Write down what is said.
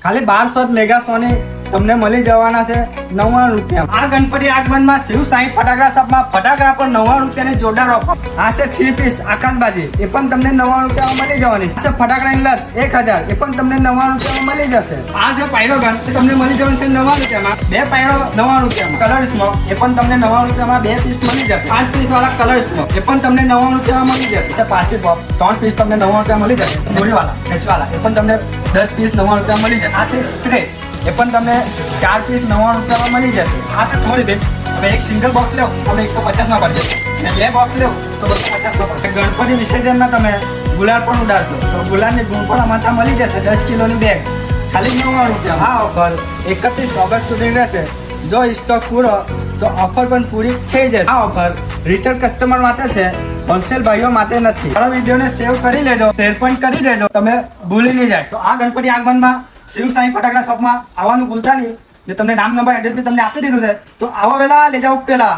ખાલી 1200 મેગા સોની તમને મળી જવાના છે 99 રૂપિયા। આ ગણપતિ આગમનમાં શિવ સાઈ ફટાકડા શોપમાં ફટાકડા પર 99 રૂપિયાની જોરદાર ઓફર। આ છે 3 પીસ આકાશબાજી, એ પણ તમને 99 રૂપિયામાં મળી જવાની છે। ફટાકડાની લત 1000, એ પણ તમને 99 રૂપિયામાં મળી જશે। આ છે પાયરો ગન, એ તમને મળી જવાનું છે 99 રૂપિયામાં। બે પાયરો 99 રૂપિયામાં। કલર સ્મોક, એ પણ તમને 99 રૂપિયામાં 2 પીસ મળી જશે। 5 પીસ વાળા કલર સ્મોક, એ પણ તમને 99 રૂપિયામાં મળી જશે। પાર્ટી પોપ 3 પીસ તમને 99 રૂપિયા મળી જશે। દોરીવાળા ખેંચવાળા, એ પણ તમને 10 પીસ 99 રૂપિયા મળી જશે। આ છે સ્પ્રે, એ પણ તમને 4 પીસ 99 રૂપિયામાં મળી જશે। આ છે થોડી બેગ, હવે એક સિંગલ બોક્સ લેવો તમે 150 માં પડી જશે, અને 2 બોક્સ લેવો તો 250 માં પડશે। ગણપતિ વિસર્જનમાં તમે ગુલાલ પણ ઉડાડશો તો ગુલાલની ગુણ પણ અમારા મળી જશે। 10 કિલોની બેગ ખાલી 99 રૂપિયા। આ ઓફર 31 ઓગસ્ટ સુધી રહેશે। જો સ્ટોક પૂરો તો ઓફર પણ પૂરી થઈ જશે। આ ઓફર રિટેલ કસ્ટમર માટે છે, હોલસેલ ભાઈઓ માટે નથી। આ વિડીયોને સેવ કરી લેજો, શેર પણ કરી દેજો, તમે ભૂલી નહીં જાય। તો આ ગણપતિ આગમનમાં શિવ સાઈ ફટાકડા શોપમાં આવવાનું ભૂલતા નહીં, ને તમને નામ નંબર એડ્રેસ બી તમને આપી દીધું છે, તો આવો વેલા લઈ જાઓ પેલા।